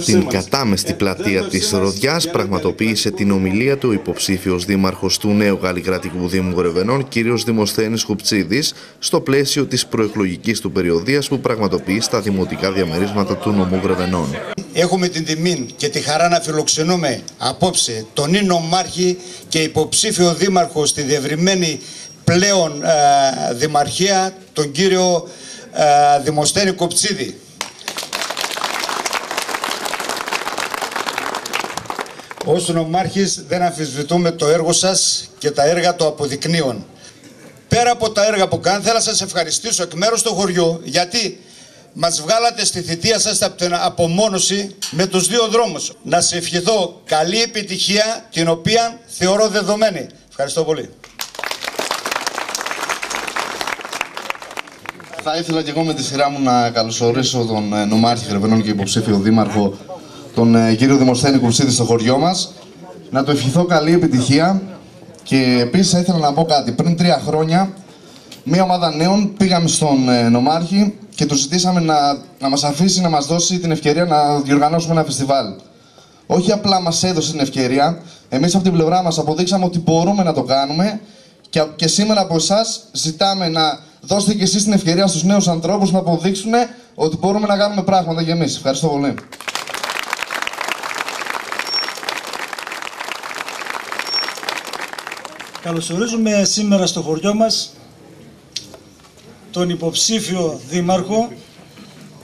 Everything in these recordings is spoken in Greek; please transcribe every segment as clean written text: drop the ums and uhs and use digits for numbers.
Στην κατάμεστη πλατεία της Ροδιάς πραγματοποίησε την ομιλία του ο υποψήφιος δήμαρχος του νέου Γαλλικρατικού Δήμου Γρεβενών, κ. Δημοσθένης Κουψίδης, στο πλαίσιο της προεκλογικής του περιοδίας που πραγματοποιεί στα δημοτικά διαμερίσματα του νομού Γρεβενών. Έχουμε την τιμή και τη χαρά να φιλοξενούμε απόψε τον νομάρχη και υποψήφιο δήμαρχο στη διευρυμένη πλέον δημαρχία, τον κύριο Δημοσθένη Κουψίδη. Ως νομάρχης δεν αμφισβητούμε το έργο σας και τα έργα το αποδεικνύουν. Πέρα από τα έργα που κάνετε, θέλω να σας ευχαριστήσω εκ μέρους του χωριού, γιατί μας βγάλατε στη θητεία σας από την απομόνωση με τους δύο δρόμους. Να σε ευχηθώ καλή επιτυχία, την οποία θεωρώ δεδομένη. Ευχαριστώ πολύ. Θα ήθελα και εγώ με τη σειρά μου να καλωσορίσω τον νομάρχη Γρεβενών και υποψήφιο δήμαρχο, τον κύριο Δημοσθένη Κουψίδη, στο χωριό μας. Να του ευχηθώ καλή επιτυχία και επίσης θα ήθελα να πω κάτι. Πριν 3 χρόνια, μία ομάδα νέων πήγαμε στον νομάρχη και του ζητήσαμε να μας αφήσει να μας δώσει την ευκαιρία να διοργανώσουμε ένα φεστιβάλ. Όχι απλά μας έδωσε την ευκαιρία, εμείς από την πλευρά μας αποδείξαμε ότι μπορούμε να το κάνουμε και σήμερα από εσάς ζητάμε να δώσετε και εσείς την ευκαιρία στους νέους ανθρώπους να αποδείξουν ότι μπορούμε να κάνουμε πράγματα για εμείς. Ευχαριστώ πολύ. Καλωσορίζουμε σήμερα στο χωριό μας τον υποψήφιο δήμαρχο,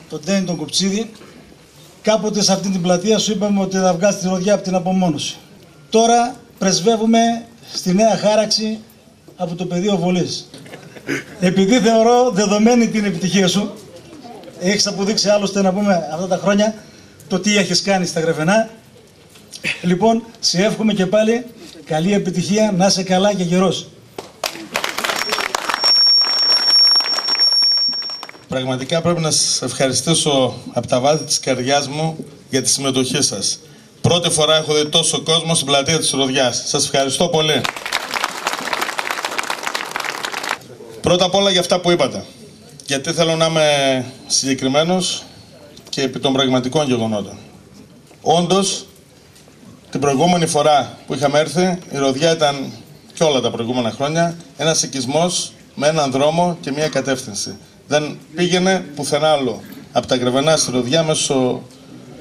τον Ντένι τον Κουψίδη. Κάποτε σε αυτή την πλατεία σου είπαμε ότι θα βγάζει τη Ροδιά από την απομόνωση. Τώρα πρεσβεύουμε στη νέα χάραξη από το πεδίο βολής. Επειδή θεωρώ δεδομένη την επιτυχία σου, έχεις αποδείξει άλλωστε να πούμε αυτά τα χρόνια το τι έχεις κάνει στα Γρεβενά. Λοιπόν, σε εύχομαι και πάλι καλή επιτυχία, να είσαι καλά και γερός. Πραγματικά πρέπει να σας ευχαριστήσω από τα βάθη της καρδιάς μου για τη συμμετοχή σας. Πρώτη φορά έχω δει τόσο κόσμο στην πλατεία της Ροδιάς. Σας ευχαριστώ πολύ. Πρώτα απ' όλα για αυτά που είπατε. Γιατί θέλω να είμαι συγκεκριμένος και επί των πραγματικών γεγονότων. Όντως, την προηγούμενη φορά που είχαμε έρθει, η Ροδιά ήταν και όλα τα προηγούμενα χρόνια ένας οικισμός με έναν δρόμο και μία κατεύθυνση. Δεν πήγαινε πουθενά άλλο από τα Γρεβενά στη Ροδιά μέσω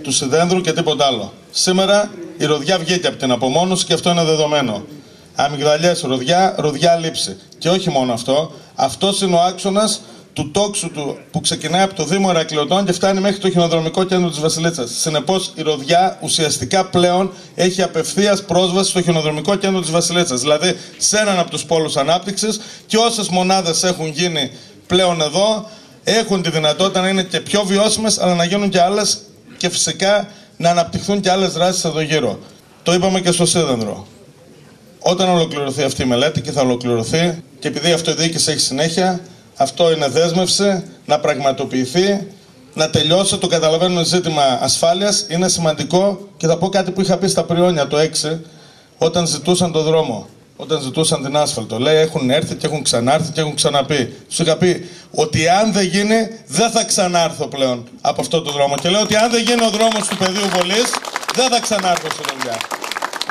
του Σιδένδρου και τίποτα άλλο. Σήμερα η Ροδιά βγήκε από την απομόνωση και αυτό είναι δεδομένο. Αμυγδαλιές Ροδιά, Ροδιά λήψη. Και όχι μόνο αυτό, αυτός είναι ο άξονας του τόξου του που ξεκινάει από το Δήμο Ηρακλειωτών και φτάνει μέχρι το χιονοδρομικό κέντρο της Βασιλίτσας. Συνεπώς η Ροδιά ουσιαστικά πλέον έχει απευθείας πρόσβαση στο χιονοδρομικό κέντρο της Βασιλίτσας. Δηλαδή σε έναν από τους πόλους ανάπτυξης, και όσες μονάδες έχουν γίνει πλέον εδώ έχουν τη δυνατότητα να είναι και πιο βιώσιμες, αλλά να γίνουν και άλλες και φυσικά να αναπτυχθούν και άλλες δράσεις εδώ γύρω. Το είπαμε και στο Σίδενδρο. Όταν ολοκληρωθεί αυτή η μελέτη, και θα ολοκληρωθεί, και επειδή η αυτοδιοίκηση έχει συνέχεια, αυτό είναι δέσμευση να πραγματοποιηθεί, να τελειώσει. Το καταλαβαίνω, ζήτημα ασφάλειας είναι σημαντικό και θα πω κάτι που είχα πει στα Πριόνια το 6, όταν ζητούσαν το δρόμο, όταν ζητούσαν την άσφαλτο. Λέει έχουν έρθει και έχουν ξανάρθει και έχουν ξαναπεί. Τους είχα πει ότι αν δεν γίνει δεν θα ξανάρθω πλέον από αυτό το δρόμο. Και λέω ότι αν δεν γίνει ο δρόμος του πεδίου βολής δεν θα ξανάρθω στη Ροδιά.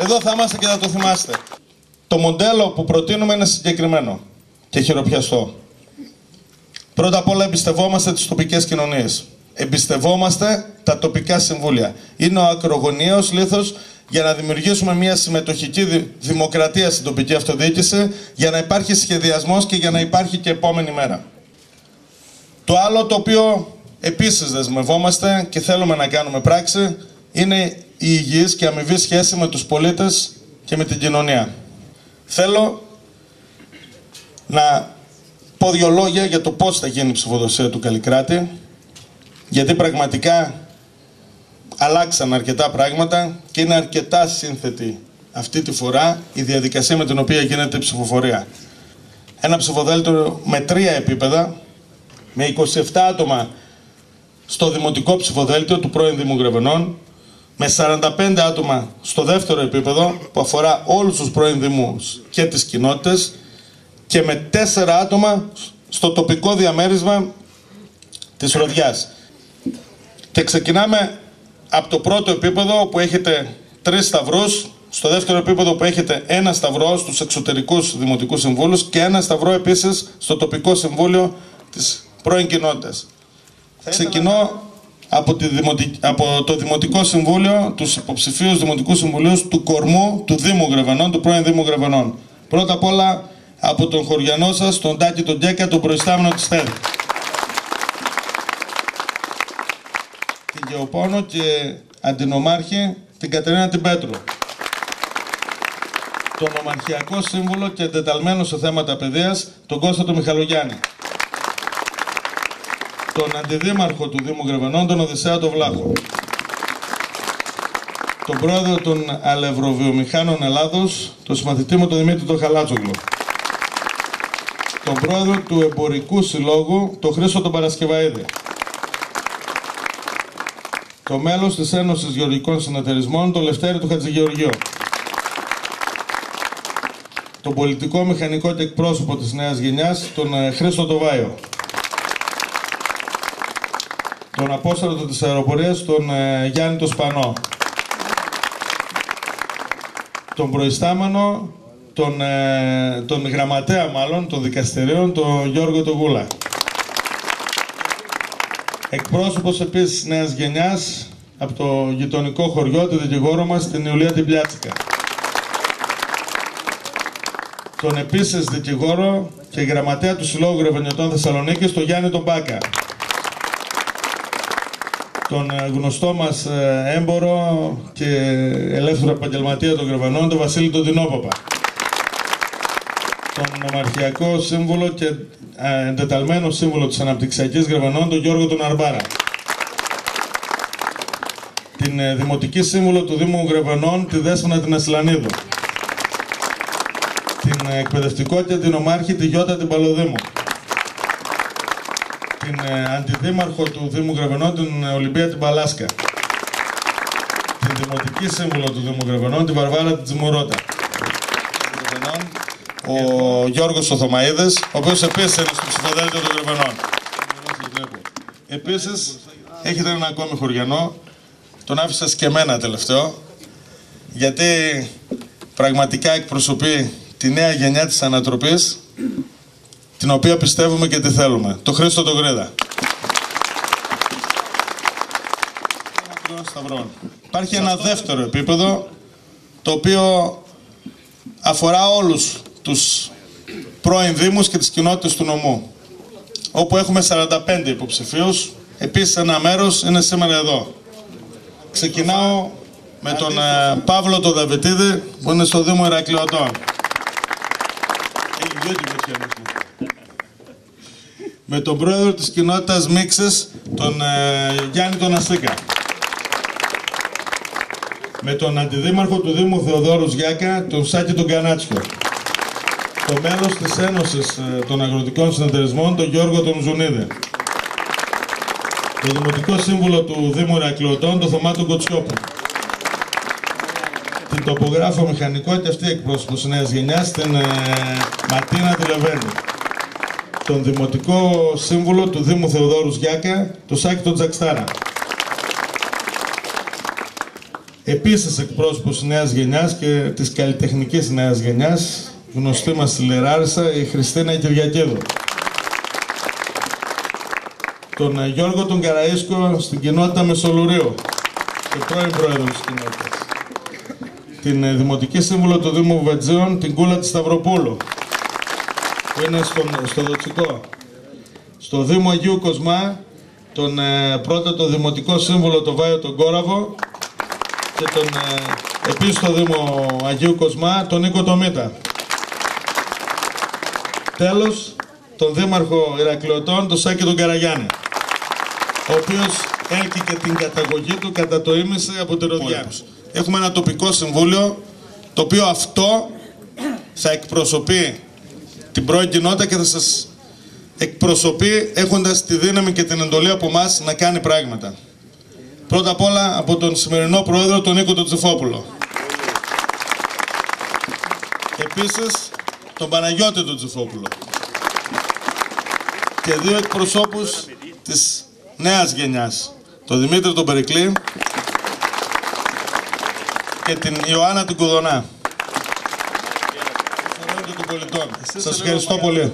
Εδώ θα είμαστε και θα το θυμάστε. Το μοντέλο που προτείνουμε είναι συγκεκριμένο και χειροπιαστό. Πρώτα απ' όλα εμπιστευόμαστε τις τοπικές κοινωνίες. Εμπιστευόμαστε τα τοπικά συμβούλια. Είναι ο ακρογωνιαίος λίθος για να δημιουργήσουμε μια συμμετοχική δημοκρατία στην τοπική αυτοδιοίκηση, για να υπάρχει σχεδιασμός και για να υπάρχει και επόμενη μέρα. Το άλλο το οποίο επίσης δεσμευόμαστε και θέλουμε να κάνουμε πράξη είναι η υγιής και αμοιβή σχέση με τους πολίτες και με την κοινωνία. Θέλω να πω 2 λόγια για το πώς θα γίνει η ψηφοδοσία του Καλλικράτη, γιατί πραγματικά αλλάξαν αρκετά πράγματα και είναι αρκετά σύνθετη αυτή τη φορά η διαδικασία με την οποία γίνεται η ψηφοφορία. Ένα ψηφοδέλτιο με 3 επίπεδα, με 27 άτομα στο δημοτικό ψηφοδέλτιο του πρώην Δήμου Γρεβενών, με 45 άτομα στο δεύτερο επίπεδο που αφορά όλους τους πρώην Δήμους και τις κοινότητες και με 4 άτομα στο τοπικό διαμέρισμα της Ροδιάς. Και ξεκινάμε από το πρώτο επίπεδο που έχετε 3 σταυρούς, στο δεύτερο επίπεδο που έχετε 1 σταυρό στους εξωτερικούς δημοτικούς συμβούλους και 1 σταυρό επίσης στο τοπικό συμβούλιο της πρώην κοινότητας. Ξεκινώ από το Δημοτικό Συμβούλιο, τους υποψηφίους Δημοτικούς Συμβουλίους του Κορμού του Δήμου Γρεβενών, του πρώην Δήμου Γρεβενών. Πρώτα απ' όλα από τον χωριανό σας, τον Τάκη τον Γκέκα, τον προϊστάμενο της ΤΕΔ. Την Γεωπόνο και αντινομάρχη την Κατερίνα την Πέτρου. Τον ομαρχιακό σύμβουλο και εντεταλμένο σε θέματα παιδείας, τον Κώστα τον Μιχαλογιάννη. Τον αντιδήμαρχο του Δήμου Γρεβενών, τον Οδυσσέα τον Βλάχο. Τον πρόεδρο των Αλευροβιομηχάνων Ελλάδος, τον συμμαθητή μου τον Δημήτρη τον Χαλάτσογλου. Τον πρόεδρο του Εμπορικού Συλλόγου, τον Χρήστο τον Παρασκευαίδη. Το μέλος της Ένωσης Γεωργικών Συνεταιρισμών, τον Λευτέρη του Χατζηγεωργίου. Τον πολιτικό, μηχανικό και εκπρόσωπο της νέας γενιάς, τον Χρήστο τον Βάιο. Τον απόστρατο της αεροπορίας, τον Γιάννη τον Σπανό. Τον προϊστάμενο, τον γραμματέα μάλλον, των δικαστηρίων, τον Γιώργο τον Γούλα. Εκπρόσωπος επίσης νέας γενιάς, από το γειτονικό χωριό, τη δικηγόρο μας, την Ιουλία την Πιάτσικα. Τον επίσης δικηγόρο και γραμματέα του Συλλόγου Γρεβενιωτών Θεσσαλονίκης, τον Γιάννη τον Μπάκα. Τον γνωστό μας έμπορο και ελεύθερο επαγγελματία των Γρεβενών, τον Βασίλη τον Τινόπαπα. Τον νομαρχιακό σύμβουλο και εντεταλμένο σύμβουλο της Αναπτυξιακής Γρεβενών, τον Γιώργο τον Αρμπάρα. Την δημοτική σύμβουλο του Δήμου Γρεβενών, τη Δέσποινα την Ασλανίδου. Την εκπαιδευτικό και την ομάρχη, τη Γιώτα την Παλοδήμου. Την αντιδήμαρχο του Δήμου Γρεβενών, την Ολυμπία την Παλάσκα. Την δημοτική σύμβουλο του Δήμου Γρεβενών, την Βαρβάρα την Τζιμουρώτα. Ο Γιώργος ο Θωμαίδης, ο οποίος επίσης είναι στο ψηφοδέλτιο των Γρεβενών. Επίσης, έχετε έναν ακόμη χωριανό, τον άφησα και εμένα τελευταίο, γιατί πραγματικά εκπροσωπεί τη νέα γενιά της ανατροπής, την οποία πιστεύουμε και τη θέλουμε. Το Χρήστο τον Γρίδα. Υπάρχει ένα δεύτερο επίπεδο, το οποίο αφορά όλους τους πρώην δήμους και τις κοινότητες του νομού, όπου έχουμε 45 υποψηφίους. Επίσης ένα μέρος είναι σήμερα εδώ. Ξεκινάω με τον Παύλο τον Δαβιτίδη, που είναι στο Δήμο Ηρακλειωτών. Με τον πρόεδρο της κοινότητας Μίξες, τον Γιάννη τον Αστίκα. Με τον αντιδήμαρχο του Δήμου Θεοδόρου Γιάκα, τον Σάκη τον Κανάτσιο. Το μέλος της Ένωσης των Αγροτικών Συνεταιρισμών, τον Γιώργο τον Ζουνίδη. Το Δημοτικό Σύμβουλο του Δήμου Ηρακλειωτών, τον Θωμά τον Κοτσιόπουλο. Την τοπογράφο μηχανικό και αυτή εκπρόσωπος νέας γενιάς, την Ματίνα τη Λεβένη. Τον Δημοτικό Σύμβουλο του Δήμου Θεοδόρου Γιάκα, τον Σάκη τον Τζακστάρα. Επίσης εκπρόσωπος νέας γενιάς και της καλλιτεχνικής νέας γενιάς, γνωστή μας στη Λεράρισα, η Χριστίνα Κυριακίδου. Τον Γιώργο τον Καραΐσκο στην κοινότητα Μεσολουρίου και πρώην πρόεδρο της κοινότητας. Την Δημοτική Σύμβουλο του Δήμου Βετζίων, την Κούλα της Σταυροπούλου, που είναι στο Δοτσικό. Στο Δήμο Αγίου Κοσμά, τον πρώτο Δημοτικό Σύμβουλο, τον Βάιο τον Κόραβο, και τον επίσης στο Δήμο Αγίου Κοσμά, τον Νίκο τον Μίτα. Τέλος, τον Δήμαρχο Ηρακλειωτών, τον Σάκη τον Καραγιάννη, ο οποίος έλκει την καταγωγή του κατά το ίμιση από τη Ροδιά. Έχουμε ένα τοπικό συμβούλιο, το οποίο αυτό θα εκπροσωπεί την πρώην κοινότητα και θα σας εκπροσωπεί έχοντας τη δύναμη και την εντολή από εμάς να κάνει πράγματα. Πρώτα απ' όλα από τον σημερινό πρόεδρο, τον Νίκο τον Τζιφόπουλο. Επίσης, τον Παναγιώτη τον Τζιφόπουλο. Και 2 εκπροσώπους της νέας γενιάς, τον Δημήτρη τον Περικλή και την Ιωάννα την Κουδονά. Των πολιτών. Σας ευχαριστώ πολύ.